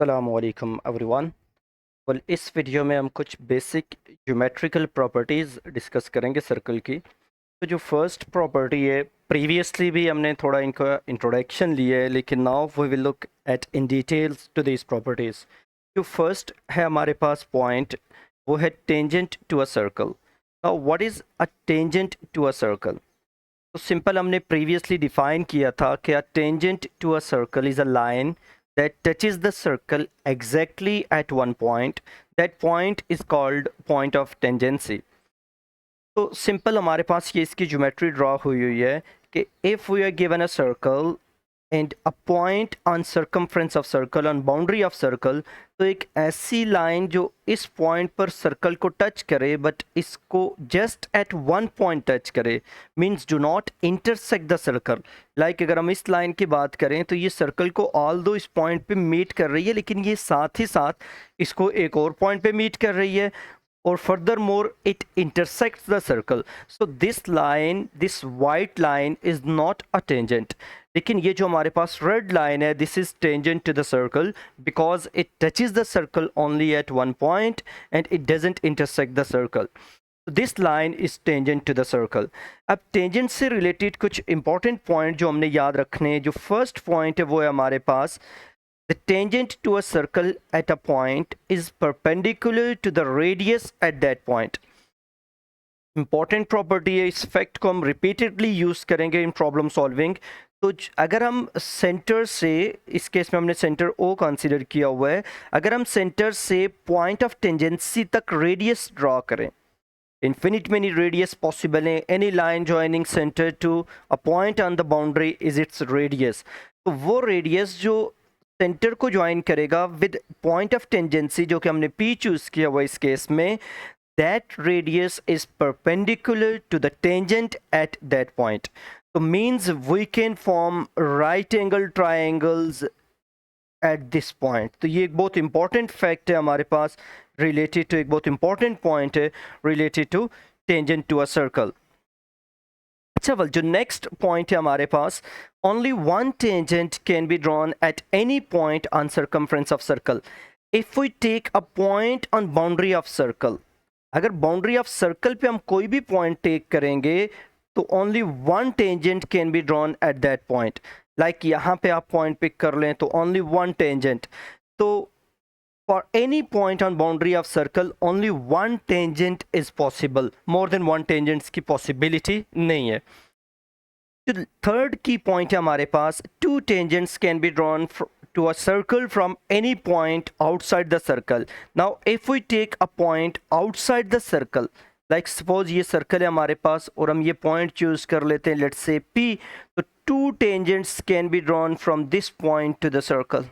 अस्सलामुअलैकुम everyone. Well, इस video में हम कुछ बेसिक ज्योमेट्रिकल प्रॉपर्टीज़ डिस्कस करेंगे सर्कल की। तो जो फर्स्ट प्रॉपर्टी है, प्रीवियसली भी हमने थोड़ा इनका इंट्रोडक्शन लिया है, लेकिन now we will look at in details to this properties. जो फर्स्ट है हमारे पास पॉइंट, वो है tangent to a circle. Now what is a tangent to a circle? तो सिंपल हमने प्रीवियसली डिफाइन किया था कि a tangent to a circle is a line that touches the circle exactly at one point. That point is called point of tangency. तो simple हमारे पास ये इसकी ज्योमेट्री ड्रॉ हुई हुई है कि if we are given a circle and a point on circumference of circle, on boundary of circle, तो एक ऐसी लाइन जो इस पॉइंट पर सर्कल को टच करे बट इसको just at one point touch करे, means do not intersect the circle. Like अगर हम इस लाइन की बात करें तो ये सर्कल को ऑल दो इस पॉइंट पे मीट कर रही है, लेकिन ये साथ ही साथ इसको एक और पॉइंट पे मीट कर रही है, or furthermore it intersects the circle. So this line, this white line is not a tangent. लेकिन ये जो हमारे पास रेड लाइन है, this is tangent to the circle because it touches the circle only at one point and it doesn't intersect the circle. This line is tangent to the circle. अब tangent से related कुछ important point जो हमने याद रखने हैं, जो first point है वो है हमारे पास the tangent to a circle at a point is perpendicular to the radius at that point. Important property है, इस फैक्ट को हम रिपीटेडली यूज करेंगे इन प्रॉब्लम सॉल्विंग। तो अगर हम सेंटर से, इस केस में हमने सेंटर ओ कंसीडर किया हुआ है, अगर हम सेंटर से पॉइंट ऑफ टेंजेंसी तक रेडियस ड्रॉ करें, infinite many radius possible है, any line joining center to a point on the boundary is its radius। तो वो रेडियस जो सेंटर को ज्वाइन करेगा विद पॉइंट ऑफ टेंजेंसी, जो कि हमने पी चूज किया हुआ इस केस में, that radius is perpendicular to the tangent at that point. So means we can form right angle triangles at this point। तो ये एक बहुत इंपॉर्टेंट फैक्ट है हमारे पास रिलेटेड टू, एक बहुत इंपॉर्टेंट पॉइंट है related to tangent to a circle. अच्छा, वेल, जो नेक्स्ट पॉइंट है हमारे पास, only one tangent can be drawn at any point on circumference of circle if we take a point on boundary of circle। अगर boundary of circle पे हम कोई भी पॉइंट टेक करेंगे तो only one tangent can be drawn at that point. Like यहाँ पे आप पॉइंट पिक कर लें तो ओनली वन टेंजेंट। तो for any point on boundary of circle only one tangent is possible, more than one tangents की possibility नहीं है। जो थर्ड की पॉइंट है हमारे पास, two tangents can be drawn to a circle from any point outside the circle। Now if we take a point outside the circle, like suppose ये circle है हमारे पास और हम ये point choose कर लेते हैं, let's say P, तो two tangents can be drawn from this point to the circle,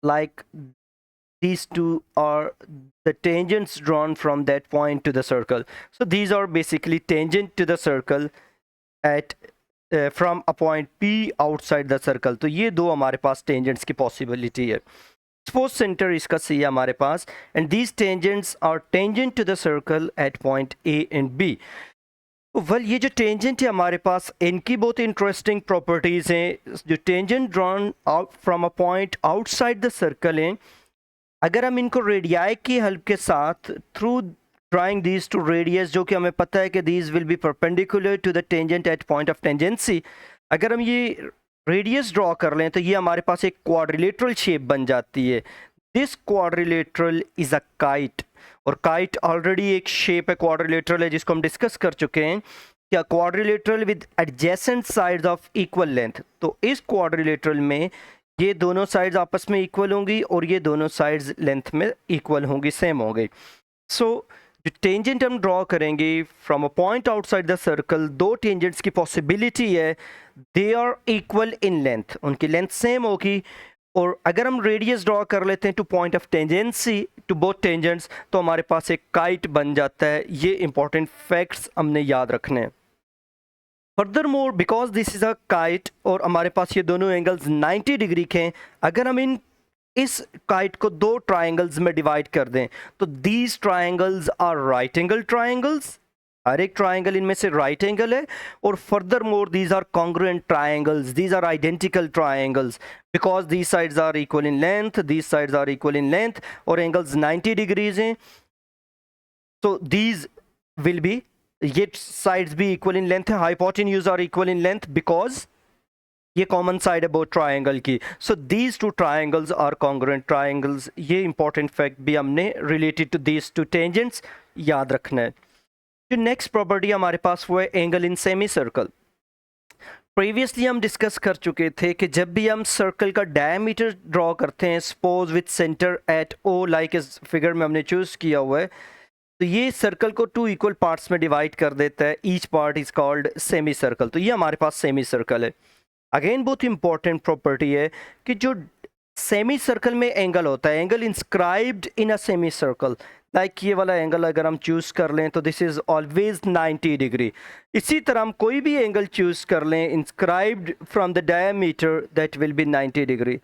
like these two are the tangents drawn from that point to the circle। So these are basically tangent to the circle at from a point P outside the circle. तो ये दो हमारे पास tangents की possibility है। Suppose centre इसका C है हमारे पास and these tangents are tangent to the circle at point A and B. Well, ये जो टेंजेंट है हमारे पास, इनकी बहुत इंटरेस्टिंग प्रॉपर्टीज हैं। जो tangent drawn out from a point outside the circle हैं, अगर हम इनको रेडियाई की हेल्प के साथ through drawing these two radius, जो कि हमें पता है कि these will be perpendicular to the tangent at point of tangency, अगर हम ये रेडियस ड्रॉ कर लें तो ये हमारे पास एक क्वाड्रिलेटरल शेप बन जाती है। This quadrilateral is a kite, और काइट ऑलरेडी एक शेप है, क्वाड्रिलेटरल है, जिसको हम डिस्कस कर चुके हैं। क्या quadrilateral with adjacent sides of equal length. तो इस क्वाड्रिलेटरल में ये दोनों साइड्स आपस में इक्वल होंगी और ये दोनों साइड्स लेंथ में इक्वल होंगी, सेम होंगी। सो जो टेंजेंट हम ड्रॉ करेंगे from a point outside the circle, दो टेंजेंट्स की पॉसिबिलिटी है, they are equal in length, उनकी लेंथ सेम होगी। और अगर हम रेडियस ड्रॉ कर लेते हैं to point of tangency to both tangents, तो हमारे पास एक काइट बन जाता है। ये इंपॉर्टेंट फैक्ट्स हमने याद रखने हैं। Further more, because this is a kite और हमारे पास ये दोनों एंगल्स 90 डिग्री के हैं, अगर हम इस काइट को दो ट्राइंगल्स में डिवाइड कर दें तो these triangles are right angle triangles हर एक ट्राइंगल इनमें से राइट एंगल है, और furthermore these are congruent triangles, these are identical triangles because these sides are equal in length, these sides are equal in length, और angles 90 degrees हैं। तो these will be, ये sides भी equal in length है, hypotenuse are equal in length because ये common side है both triangle की। So these two triangles are congruent triangles. ये इंपॉर्टेंट फैक्ट भी हमने related to these two tangents याद रखना है। जो नेक्स्ट प्रॉपर्टी हमारे पास वो है angle in semi circle. Previously हम डिस्कस कर चुके थे कि जब भी हम सर्कल का डायमीटर ड्रॉ करते हैं, suppose with centre at O, like इस फिगर में हमने चूज किया हुआ है, तो ये सर्कल को 2 इक्वल पार्ट्स में डिवाइड कर देता है। Each part is called semi circle. तो ये हमारे पास सेमी सर्कल है। अगेन बहुत इंपॉर्टेंट प्रॉपर्टी है कि जो सेमी सर्कल में एंगल होता है, angle inscribed in a semi circle, like ये वाला एंगल अगर हम चूज कर लें तो दिस इज ऑलवेज 90 डिग्री। इसी तरह हम कोई भी एंगल चूज कर लें inscribed from the diameter, that will B 90 degree.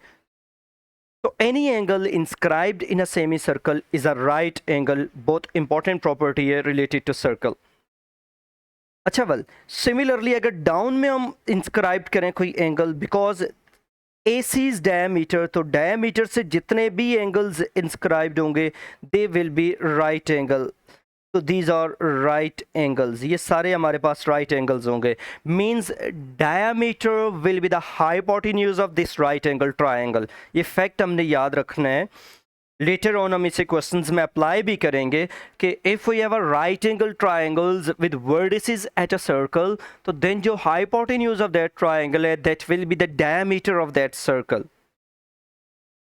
So any angle inscribed in a semicircle is a right angle. Both important property है related to circle. अच्छा well similarly अगर डाउन में हम इंस्क्राइब करें कोई angle, because AC is diameter, तो diameter से जितने भी एंगल्स इंस्क्राइब्ड होंगे they will be right angle. तो दीज आर राइट एंगल्स, ये सारे हमारे पास राइट एंगल्स होंगे। Means diameter will be the hypotenuse of this right angle triangle. ये फैक्ट हमने याद रखना है। लेटर ऑन हम इसे क्वेश्चंस में अप्लाई भी करेंगे कि if we have a right angle triangles with vertices at a circle, तो देन जो हाइपोटेन्यूज ऑफ दैट ट्राइंगल है that will be the diameter of that circle.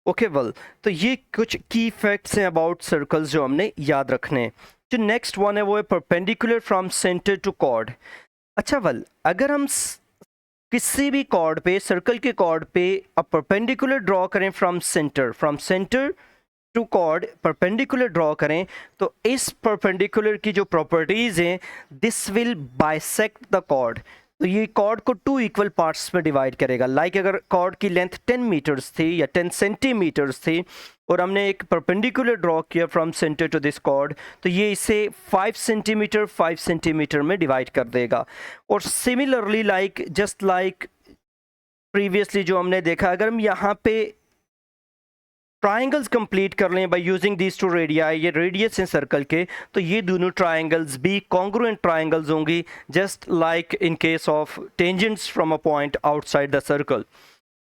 Okay well, तो ये कुछ की फैक्ट्स हैं अबाउट सर्कल्स जो हमने याद रखने हैं। जो नेक्स्ट वन है वो है perpendicular from centre to chord. अच्छा वेल, अगर हम किसी भी कॉर्ड पे, सर्कल के कॉर्ड पे अब परपेंडिकुलर ड्रॉ करें from centre to chord, perpendicular draw करें, तो इस परपेंडिकुलर की जो प्रॉपर्टीज हैं this will bisect the chord. तो ये कॉर्ड को 2 इक्वल पार्ट्स में डिवाइड करेगा। लाइक अगर कॉर्ड की लेंथ 10 मीटर्स थी या 10 सेंटीमीटर्स थी और हमने एक परपेंडिकुलर ड्रॉ किया from centre to this chord, तो ये इसे 5 सेंटीमीटर में डिवाइड कर देगा। और similarly like just like previously जो हमने देखा, अगर हम यहाँ पे ट्राइंगल्स कंप्लीट कर लें by using these two radii, ये रेडियस हैं सर्कल के, तो ये दोनों ट्राइंगल्स भी कॉन्ग्रुएंट ट्राइंगल्स होंगी, just like in case of tangents from a point outside the circle.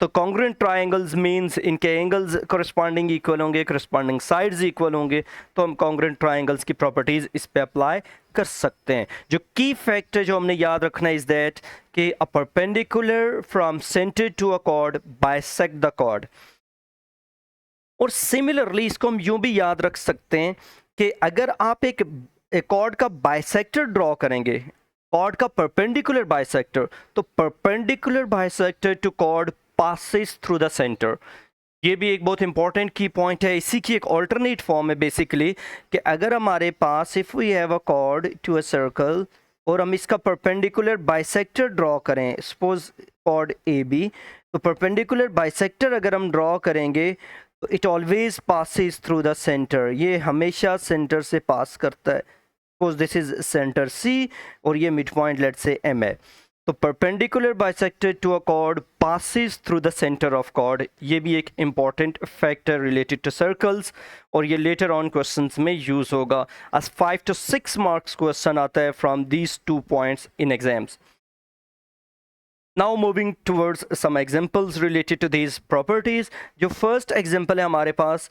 तो कॉन्ग्रुएंट ट्राइंगल्स मींस इनके एंगल्स करस्पॉन्डिंग इक्वल होंगे, करस्पॉन्डिंग साइड्स इक्वल होंगे, तो हम कॉन्ग्रुएंट ट्राइंगल्स की प्रॉपर्टीज इस पे अप्लाई कर सकते हैं। जो की फैक्टर जो हमने याद रखना है इज दैट कि a perpendicular from centre to a chord bisect the chord. और सिमिलरली इसको हम यूं भी याद रख सकते हैं कि अगर आप एक कॉर्ड का बाइसेक्टर ड्रॉ करेंगे, कॉर्ड का परपेंडिकुलर बाइसेक्टर, तो perpendicular bisector to chord passes through the centre. ये भी एक बहुत इंपॉर्टेंट की पॉइंट है। इसी की एक ऑल्टरनेट फॉर्म है बेसिकली कि अगर हमारे पास if we have a chord to a circle और हम इसका परपेंडिकुलर बाइसेक्टर ड्रॉ करें, सपोज कॉर्ड ए बी, तो परपेंडिकुलर बाइसेक्टर अगर हम ड्रॉ करेंगे तो it always passes through the centre. ये हमेशा सेंटर से पास करता है। Suppose this is centre C और ये mid point let's say M है, तो perpendicular bisector to a chord passes through the centre of cord. ये भी एक important factor related to circles और ये लेटर ऑन क्वेश्चंस में यूज होगा। आज 5 to 6 मार्क्स क्वेश्चन आता है from these 2 points in exams. Now moving towards some examples related to these properties. जो first example है हमारे पास,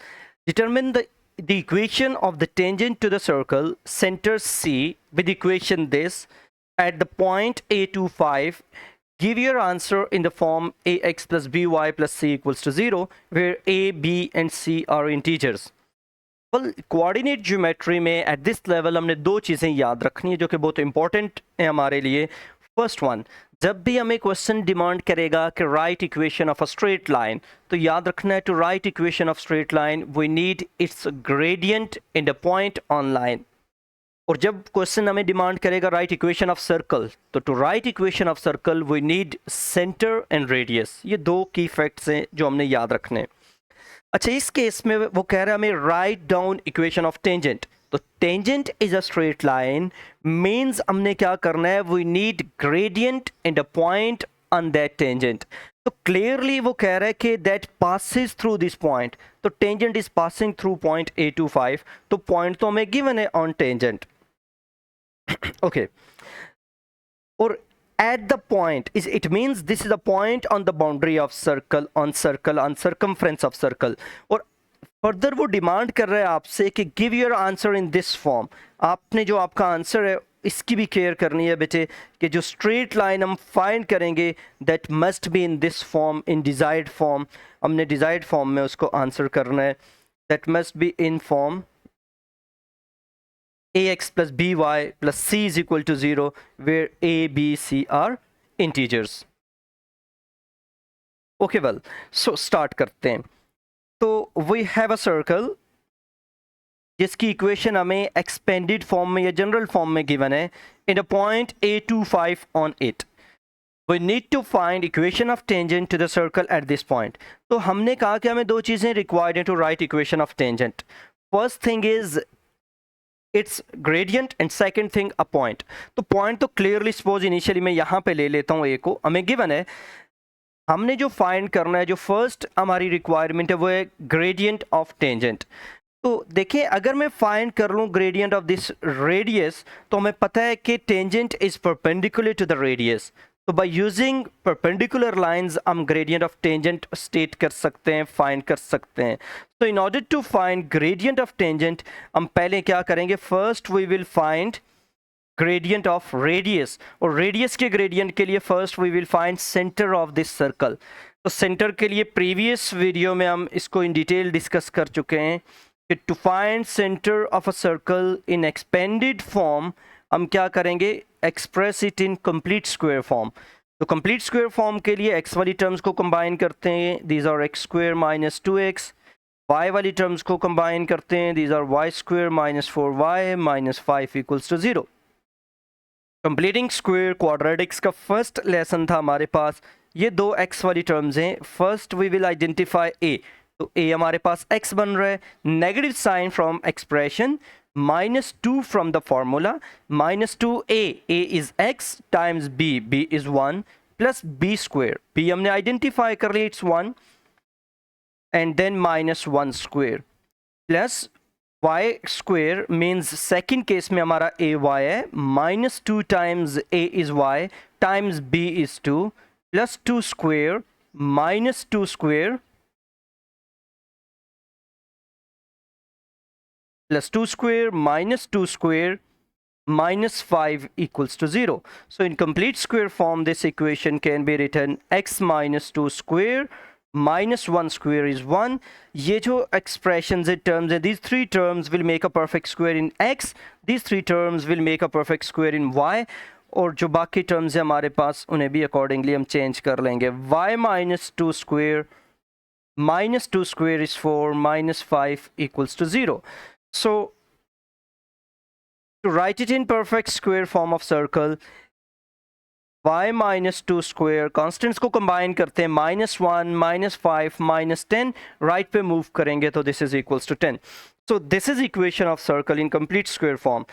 determine the equation of the tangent to the circle center C with equation this at the point A25. Give your answer in the form ax plus by plus c equals to 0 where a, b and c are integers. well, coordinate geometry में at this level हमने 2 चीज़ें याद रखनी है जो कि बहुत important है हमारे लिए। फर्स्ट वन, जब भी हमें क्वेश्चन डिमांड करेगा कि write equation of a straight line, तो याद रखना है to write equation of straight line we need its gradient in the point on line. और जब क्वेश्चन हमें डिमांड करेगा राइट इक्वेशन ऑफ सर्कल, तो to write equation of circle we need centre and radius. ये 2 की facts हैं जो हमने याद रखने हैं। अच्छा, इस केस में वो कह रहा है हमें write down equation of tangent, तो tangent is a straight line means हमने क्या करना है, we need gradient and a point on that tangent. तो क्लियरली वो कह रहा है कि that passes through this point, तो tangent is passing through point A25, तो पॉइंट तो हमें गिवन है ऑन टेंजेंट। ओके, और at the point is, it means this is a point on the boundary of circle, on circumference of circle। और further वो demand कर रहा है आपसे कि give your answer in this form. आपने जो आपका आंसर है इसकी भी केयर करनी है बेटे, कि जो स्ट्रेट लाइन हम फाइंड करेंगे that must be in this form, in desired form. हमने डिजायर्ड फॉर्म में उसको आंसर करना है, that must be in form ax plus by plus c is equal to 0, where a, b, c are integers। Okay, well, so start करते हैं। तो we have a circle जिसकी equation हमें expanded form में या general form में given है, in a point A25 on it. We need to find equation of tangent to the circle at this point। तो हमने कहा कि हमें दो चीज़ें required हैं to write equation of tangent। First thing is its gradient and second thing a point। तो point तो clearly suppose इनिशियली मैं यहाँ पे ले लेता हूँ a को, हमें गिवन है, हमने जो फाइंड करना है, जो फर्स्ट हमारी रिक्वायरमेंट है वो है ग्रेडियंट ऑफ टेंजेंट। तो देखिए अगर मैं फाइंड कर लूँ ग्रेडियंट ऑफ दिस रेडियस, तो हमें पता है कि tangent is perpendicular to the radius. तो बाय यूजिंग परपेंडिकुलर लाइंस हम ग्रेडियंट ऑफ टेंजेंट स्टेट कर सकते हैं, फाइंड कर सकते हैं। तो in order to find gradient of tangent हम पहले क्या करेंगे, first we will find gradient of radius, और रेडियस के ग्रेडियंट के लिए first we will find centre of this circle. तो सेंटर के लिए प्रीवियस वीडियो में हम इसको इन डिटेल डिस्कस कर चुके हैं कि to find centre of a circle in expanded form हम क्या करेंगे, express it in complete square form. तो कंप्लीट स्क्वायर फॉर्म के लिए एक्स वाली टर्म्स को कंबाइन करते हैं, these are x square minus 2x। Y वाली टर्म्स को कंबाइन करते हैं, these are y square minus 4y minus 5 equals to 0। Completing square quadratics का फर्स्ट लेसन था हमारे पास, ये दो x वाली टर्म्स हैं। First we will identify a, तो a हमारे पास x बन रहा है, negative sign from expression, -2 from the formula, -2a is x times b is 1 plus b square, b हमने आइडेंटिफाई कर लिया, it's 1, and then -1 square plus y square means second case में हमारा a y है, -2 times a is y times b is 2 plus 2 square -2 square plus 2 square minus 2 square minus 5 equals to 0. So in complete square form this equation can be written x minus 2 square minus 1 square is 1. ये जो expressions and terms हैं, these three terms will make a perfect square in x, these three terms will make a perfect square in y, और जो बाकी terms हैं हमारे पास उन्हें भी accordingly हम change कर लेंगे। y minus 2 square minus 2 square is 4 minus 5 equals to 0. So to write it in perfect square form of circle, y minus 2 square constants को combine करते हैं, -1 -5 -10, right पे move करेंगे तो this is equals to 10. So this is equation of circle in complete square form.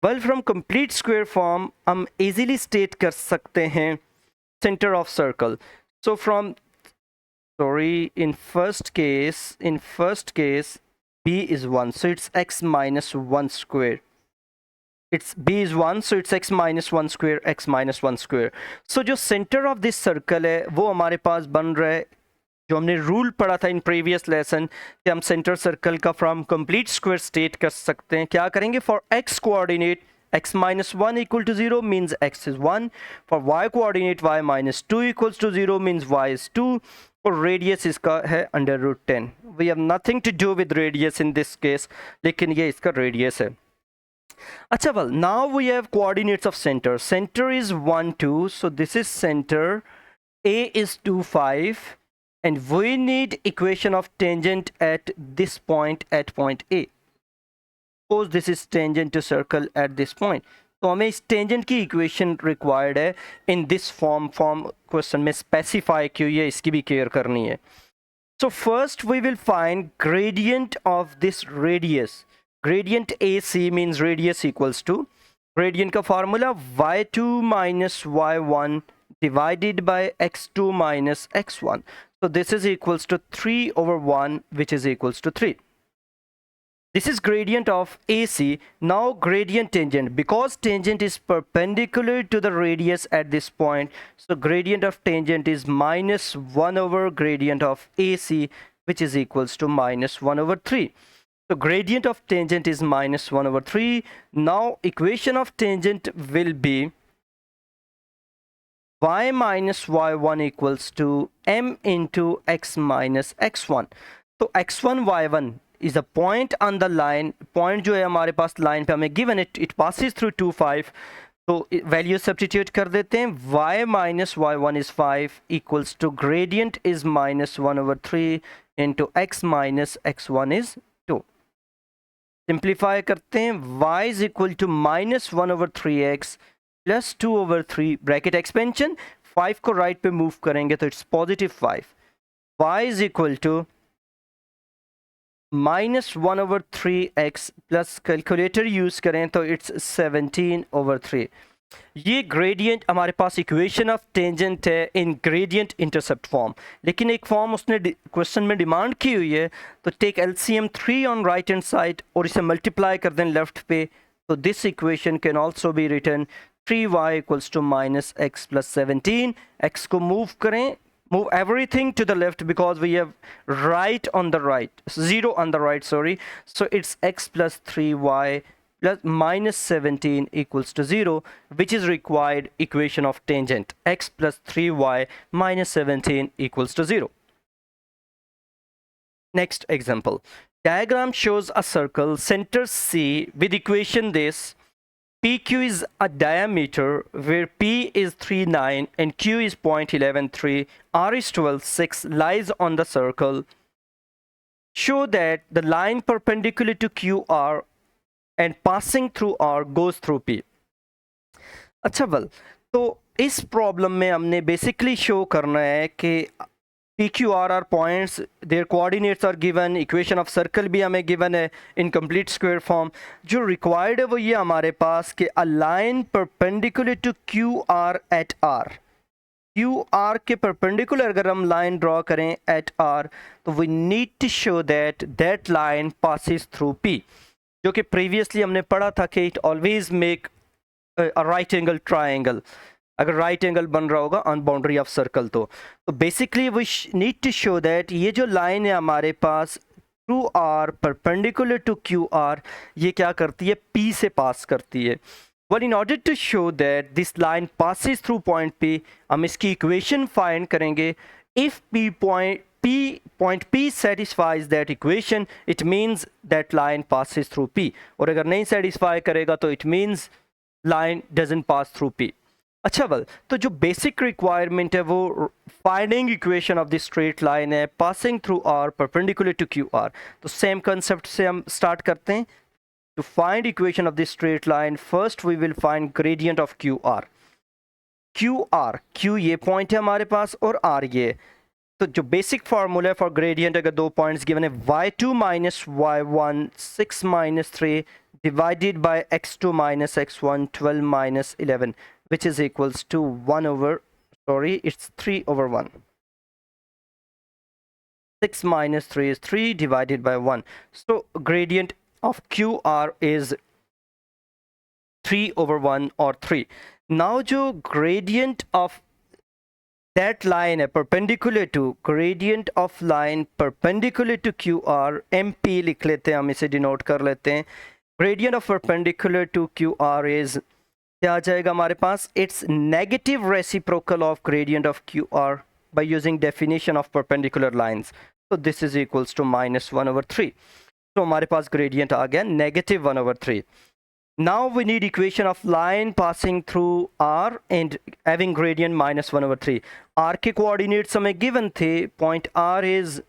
Well, from complete square form हम easily state कर सकते हैं center of circle. So from, sorry, in first case b is 1, so it's x minus 1 square. It's b is 1, so it's x minus 1 square, x minus 1 square. So जो center of this circle है वो हमारे पास बन रहा है, जो हमने rule पढ़ा था इन प्रीवियस लेसन कि हम सेंटर सर्कल का फ्रॉम कंप्लीट स्क्वायर स्टेट कर सकते हैं। क्या करेंगे, for x coordinate x minus 1 equal to 0 means x is 1, for y coordinate y minus 2 equals to 0 means y is 2, और रेडियस इसका है √10। We have nothing to do with radius in this case, लेकिन ये इसका radius है। अच्छा, well now we have coordinates of centre. Centre is 1 2, so this is centre, a is 2 5, and we need equation of tangent at this point, at point A. Suppose this is tangent to circle at this point, तो हमें इस tangent की equation required है in this form question में specify की हुई है, इसकी भी केयर करनी है। So first we will find gradient of this radius. Gradient AC means radius equals to gradient का formula y2 minus y1 divided by x2 minus x1. So this is equals to 3 over 1, which is equals to 3. This is gradient of AC. Now gradient tangent, because tangent is perpendicular to the radius at this point, so gradient of tangent is minus 1 over gradient of AC, which is equals to minus 1 over 3. So gradient of tangent is minus 1 over 3. Now equation of tangent will be y minus y1 equals to m into x minus x1. So x1 y1 is a point on the line. Point जो है हमारे पास line पे हमें given it passes through 2 5. तो value substitute कर देते हैं. y minus y1 is 5 equals to gradient is minus 1 over 3 into x minus x1 is 2. Simplify करते हैं. y is equal to minus 1 over 3x plus 2 over 3 bracket expansion. 5 को right पे move करेंगे तो it's positive 5. y is equal to minus 1 over 3x plus calculator use करें तो it's 17 over 3. ये gradient हमारे पास इक्वेशन ऑफ टेंजेंट है इन ग्रेडियंट इंटरसेप्ट फॉर्म. लेकिन एक फॉर्म उसने क्वेश्चन में डिमांड की हुई है, तो take LCM 3 on right hand side और इसे मल्टीप्लाई कर दें लेफ्ट पे. तो this equation can also be written 3y equals to minus x plus 17. X को मूव करें, move everything to the left because we have right on the right, 0 on the right, sorry. So it's x plus 3y plus minus 17 equals to 0, which is required equation of tangent. X plus 3y minus 17 equals to 0. Next example. Diagram shows a circle, center C, with equation this. PQ is a diameter where P is 3 9 and Q is 0.11 3, R is 12 6, lies on the circle. Show that the line perpendicular to QR and passing through R goes through P. अच्छा well, तो इस problem में हमने basically show करना है कि PQR are points, their coordinates are given, equation of circle भी हमें given है in complete square form. जो required है वो ये हमारे पास कि a line perpendicular to QR at R. QR के perpendicular अगर हम line draw करें at R, तो we need to show that that line passes through P. जो कि previously हमने पढ़ा था कि it always make a right angle triangle. अगर राइट एंगल बन रहा होगा ऑन बाउंड्री ऑफ सर्कल तो basically we need to show that ये जो लाइन है हमारे पास through R perpendicular to Q R, ये क्या करती है, पी से पास करती है. Well, in order to show that this line passes through point P, हम इसकी इक्वेशन फाइंड करेंगे. If point P satisfies that equation, it means that line passes through P. और अगर नहीं सेटिस्फाई करेगा तो it means line doesn't pass through P. अच्छा well, तो जो बेसिक रिक्वायरमेंट है वो finding equation of the straight line है passing through R perpendicular to Q R. तो सेम कंसेप्ट से हम स्टार्ट करते हैं. To find equation of the straight line, first we will find gradient of Q R. Q ये point है हमारे पास और आर ये. तो जो बेसिक फार्मूला है फॉर ग्रेडियंट, अगर दो पॉइंट्स गिवन है, y2 minus y1 6 minus 3 divided by x2 minus x1 12 minus 11, which is equals to 1 over, sorry, it's 3 over 1. 6 minus 3 is 3 divided by 1. So gradient of QR is 3 over 1 or 3. Now जो gradient of that line है perpendicular to, gradient of line perpendicular to QR, MP लिख लेते हैं, हम इसे denote कर लेते हैं. Gradient of perpendicular to QR is क्या आ जाएगा हमारे पास, it's negative reciprocal of gradient of QR by using definition of perpendicular lines. So this is equals to minus 1 over 3. So हमारे पास gradient आ गया negative 1 over 3. Now we need equation of line passing through R and having gradient minus 1 over 3. R के coordinates हमें given थे. Point R is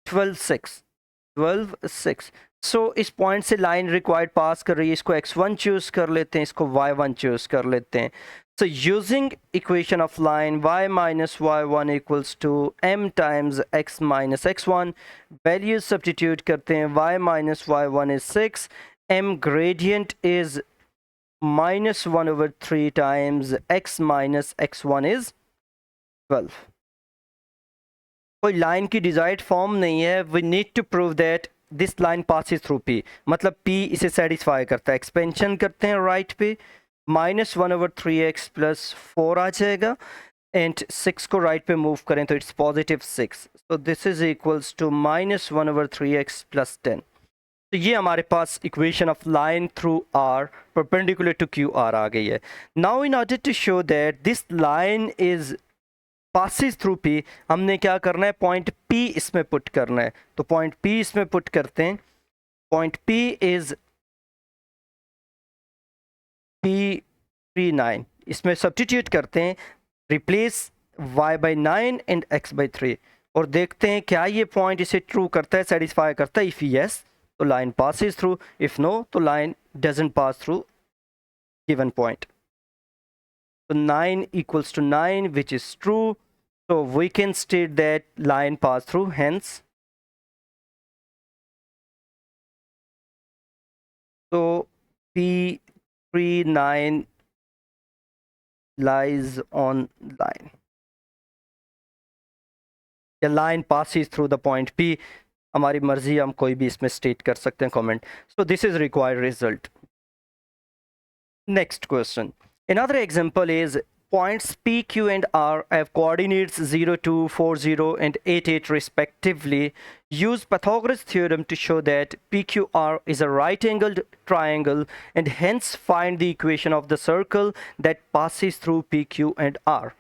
12 6. सो इस point से line required पास कर रही है, इसको x1 चूज़ कर लेते हैं, इसको y1 चूज़ कर लेते हैं. So using equation of line y minus y1 equals to m times x minus x1, values substitute करते हैं, y minus y1 is 6, m gradient is minus 1 over 3 times x minus x1 is 12. कोई line की desired form नहीं है, we need to prove that this line passes through p, मतलब p इसे satisfy करता है। एक्सपेंशन करते हैं राइट पे, माइनस 1 ओवर 3x प्लस 4 आ जाएगा, एंड 6 को राइट पे मूव करें तो it's positive 6, so this is equals to minus 1 over 3x plus 10। तो ये हमारे पास equation of line through r perpendicular to Q R आ गई है। Now in order to show that this line is passes through p, हमने क्या करना है, पॉइंट p इसमें पुट करना है। तो पॉइंट p इसमें पुट करते हैं, पॉइंट p इज p39, इसमें सब्स्टिट्यूट करते हैं, replace y by 9 and x by 3, और देखते हैं क्या ये पॉइंट इसे ट्रू करता है, सेटिस्फाई करता है। इफ यस तो line passes through, if no तो line doesn't pass through given point. So 9 equals to 9, which is true. So we can state that line pass through, hence. So P39 lies on line. The line passes through the point P. हमारी मर्जी, हम कोई भी इसमें state कर सकते हैं comment. So this is required result. Next question. Another example is points P, Q and R have coordinates 0, 2, 4, 0 and 8, 8 respectively. Use Pythagoras theorem to show that PQR is a right-angled triangle and hence find the equation of the circle that passes through PQ and R.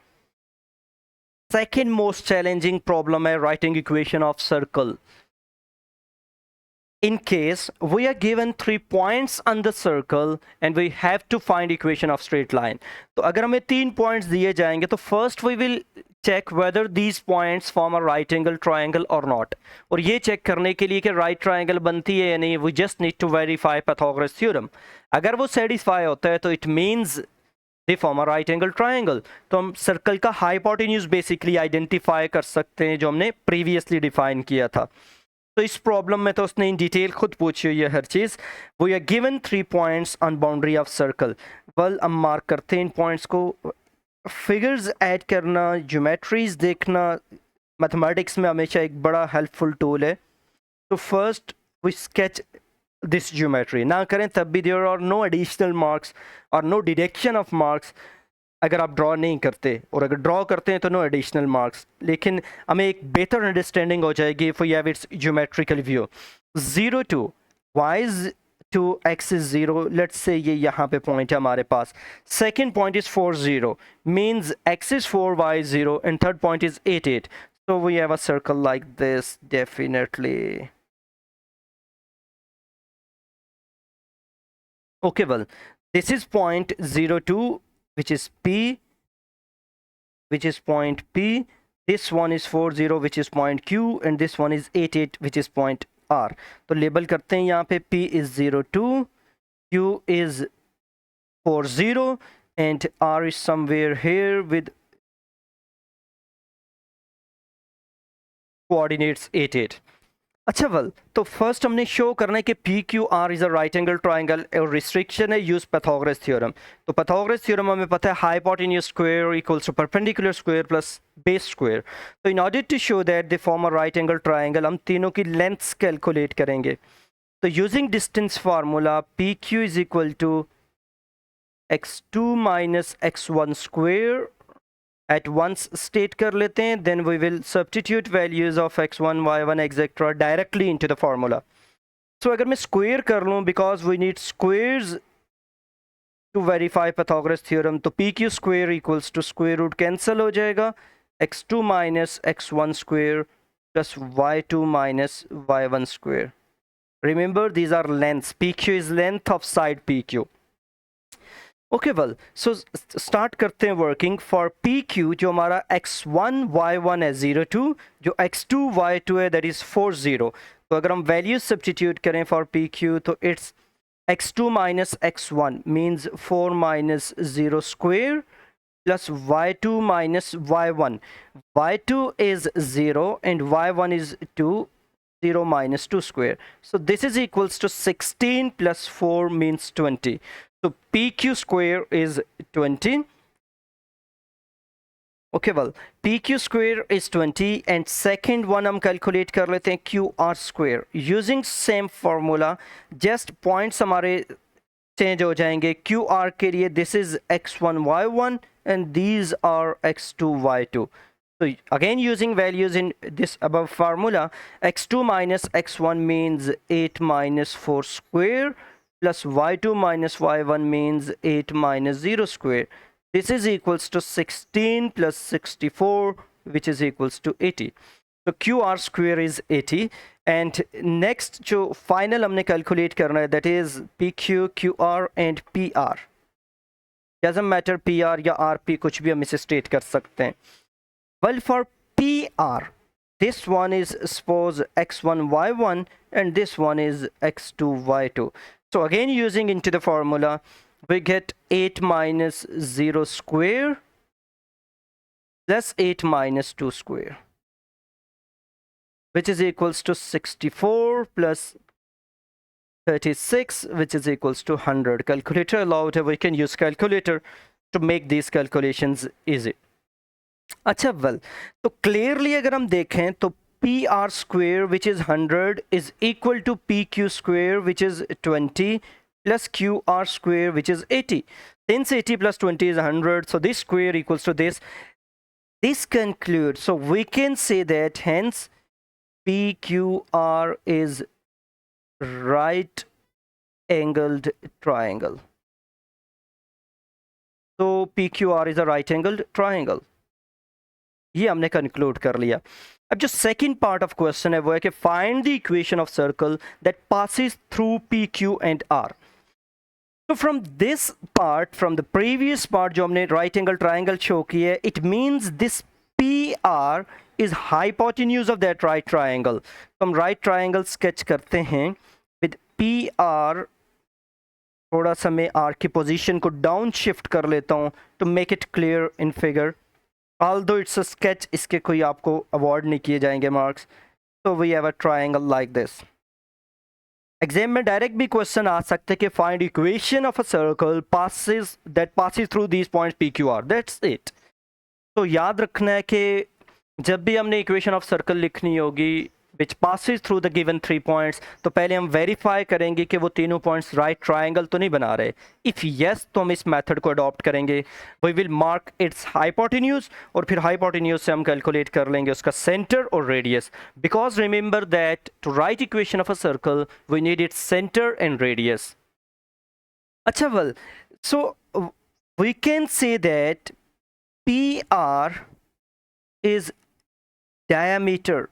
Second most challenging problem है writing equation of circle. In case we are given 3 points on the circle and we have to find equation of straight line. तो अगर हमें 3 points दिए जाएंगे तो first we will check whether these points form a right angle triangle or not. और ये check करने के लिए कि right triangle बनती है या नहीं, we just need to verify Pythagoras theorem. अगर वो satisfy होता है तो it means they form a right angle triangle. तो हम सर्कल का hypotenuse basically identify कर सकते हैं जो हमने previously define किया था। तो इस प्रॉब्लम में तो उसने इन डिटेल खुद पूछी हुई है हर चीज़। We are given 3 points on boundary of circle. Well हम मार्क करते हैं इन पॉइंट्स को। फिगर्स ऐड करना, ज्योमेट्रीज देखना मैथमेटिक्स में हमेशा एक बड़ा हेल्पफुल टूल है। तो first we sketch this geometry, ना करें तब भी there are no additional marks और नो डिडक्शन ऑफ मार्क्स अगर आप ड्रॉ नहीं करते, और अगर ड्रॉ करते हैं तो नो एडिशनल मार्क्स, लेकिन हमें एक बेहतर अंडरस्टैंडिंग हो जाएगी if we have its geometrical view. 0 2 y is 2 x is 0, let's say ये यहाँ पे पॉइंट है हमारे पास। Second point is 4 0 means x is 4 y is 0 and third point is 8 8, so we have a circle like this definitely. Okay, well this is point 0 2 which is P, which is point P. This one is 4 0 which is point Q, and this one is 8 8 which is point R. तो label करते हैं यहाँ पे, P is 0 2, Q is 4 0 and R is somewhere here with coordinates 8 8. अच्छा well, तो first हमने show करना है कि P Q R is a right angle triangle और रिस्ट्रिक्शन है यूज पैथागोरस थ्योरम। तो पैथागोरस थ्योरम हमें पता है hypotenuse square equals to perpendicular square plus base square. तो in order to show that they form a right angle triangle हम तीनों की लेंथ्स कैलकुलेट करेंगे। तो using distance formula P Q is equal to x2 minus x1 square at once state कर लेते हैं, then we will substitute values of x1, y1, etc. directly into the formula. So अगर मैं square कर लूँ, because we need squares to verify Pythagoras theorem, तो pq square equals to square root cancel हो जाएगा, x2 minus x1 square plus y2 minus y1 square. Remember these are lengths, pq is length of side pq. Okay well, so start करते हैं working for P Q. जो हमारा x1 y1 है 0 2, जो x2 y2 है that is 4 0। तो अगर हम वैल्यूज सब्स्टिट्यूट करें फॉर पी क्यू तो it's x2 minus x1 means 4 minus 0 square plus y2 minus y1. y2 is 0 and y1 is 2. 0 minus 2 square. So this is equals to 16 plus 4 means 20. So PQ square is 20. Okay, well, PQ square is 20 and second one हम calculate कर लेते हैं QR square. Using same formula, just points हमारे change हो जाएंगे. QR के लिए this is x1 y1 and these are x2 y2. So again using values in this above formula, x2 minus x1 means 8 minus 4 square plus y2 minus y1 means 8 minus 0 square. This is equals to 16 plus 64 which is equals to 80. So QR square is 80 and next जो final हमने calculate करना है that is PQ, QR and PR. Doesn't matter PR या RP कुछ भी हम इसे state कर सकते हैं. Well, for PR, this one is suppose x1 y1 and this one is x2 y2. So again using into the formula, we get 8 minus 0 square plus 8 minus 2 square, which is equals to 64 plus 36, which is equals to 100. Calculator allowed, we can use calculator to make these calculations easy. अच्छा well तो clearly अगर हम देखें तो P R square which is 100 is equal to P Q square which is 20 plus QR square which is 80. Since 80 plus 20 is 100, so this square equals to this. This concludes, so we can say that hence PQR is right angled triangle. So PQR is a right angled triangle. ये हमने conclude कर लिया. अब जो second part of question है वो है कि find the equation of circle that passes through P Q and R. तो from this part, from the previous part जो हमने राइट एंगल ट्राइंगल शो की है, it means this P R is hypotenuse of that right triangle. तो हम right triangle sketch करते हैं with P R. थोड़ा सा मैं आर की पोजीशन को डाउन शिफ्ट कर लेता हूँ to make it clear in figure. Although it's a sketch, इसके कोई आपको अवार्ड नहीं किए जाएंगे marks. So we have a triangle like this. Exam में डायरेक्ट भी क्वेश्चन आ सकते हैं कि find equation of a circle passes through these points PQR. That's it. तो याद रखना है कि जब भी हमने इक्वेशन ऑफ सर्कल लिखनी होगी which passes through the given 3 points, तो पहले हम वेरीफाई करेंगे कि वो तीनों पॉइंट्स राइट ट्राइंगल तो नहीं बना रहे. इफ़ यस तो हम इस मेथड को अडॉप्ट करेंगे. We will mark its hypotenuse और फिर हाइपोटेन्यूज से हम कैलकुलेट कर लेंगे उसका सेंटर और radius. Because remember that to write equation of a circle we need its centre and radius. अच्छा well, so we can say that P R is diameter.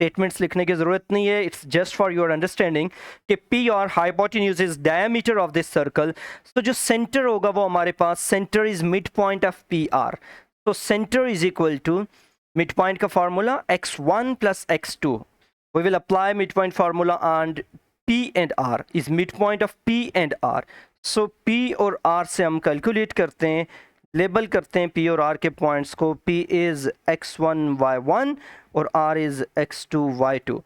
Statements लिखने की जरूरत नहीं है, it's just for your understanding कि P और hypotenuse is diameter of this circle. तो जो सेंटर होगा वो हमारे पास, centre is mid point of P R. तो centre is equal to mid point का formula x1 plus x2. We will apply mid point formula and P and R is mid point of P and R. So P और R से हम calculate करते हैं, label करते हैं P और R के पॉइंट्स को. P इज x1 y1 और R इज x2 y2.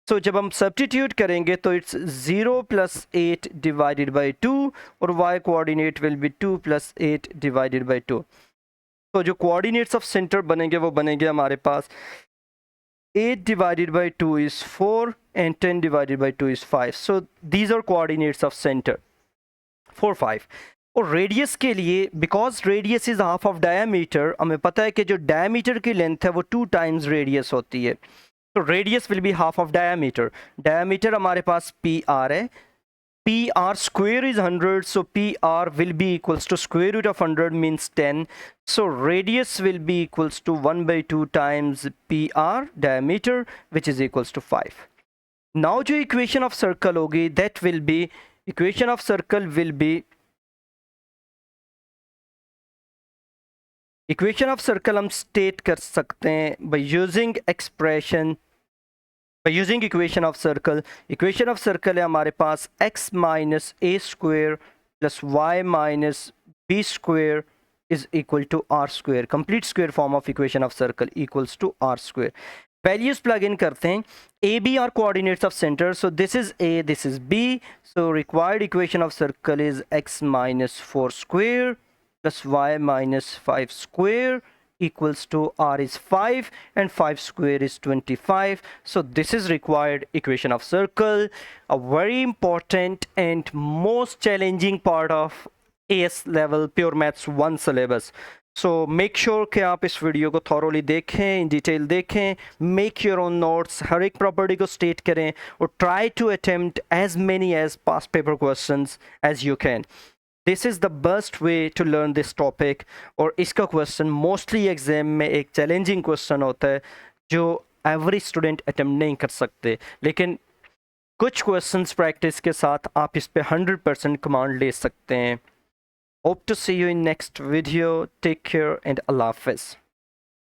सो जब हम सब्स्टिट्यूट करेंगे तो इट्स 0 प्लस 8 डिवाइडेड बाई 2 और y coordinate will be 2 plus 8 divided by 2. तो जो कोऑर्डिनेट्स ऑफ सेंटर बनेंगे वो बनेंगे हमारे पास 8 divided by 2 is 4 and 10 divided by 2 is 5. So these are coordinates of center 4 5. और रेडियस के लिए, because radius is half of diameter, हमें पता है कि जो डायमीटर की लेंथ है वो 2 टाइम्स रेडियस होती है. तो radius will be half of diameter. Diameter हमारे पास पी आर है. PR square is 100, so PR will be equals to square root of 100 means 10. So radius will be equals to 1 by 2 times PR diameter, which is equals to 5. Now जो equation of circle होगी, that will be, equation of circle will be, equation of circle हम state कर सकते हैं by using expression, by using equation of circle. Equation of circle है हमारे पास x minus a square plus y minus b square is equal to r square. Complete square form of equation of circle equals to r square. Values plug in करते हैं. A, B are coordinates of center. So this is A, this is B. So required equation of circle is x minus 4 square plus y minus 5 square equals to r is 5 and 5 square is 25. So this is required equation of circle. A very important and most challenging part of AS level pure maths 1 syllabus. So make sure कि आप इस video को thoroughly देखें, in detail देखें, make your own notes, हर एक property को state करें और try to attempt as many as past paper questions as you can. This is the best way to learn this topic. और इसका क्वेश्चन मोस्टली एग्जाम में एक चैलेंजिंग क्वेश्चन होता है जो एवरी स्टूडेंट अटेम्प्ट नहीं कर सकते, लेकिन कुछ क्वेश्चंस प्रैक्टिस के साथ आप इस पे 100% कमांड ले सकते हैं. Hope to see you in next video. Take care and Allah Hafiz.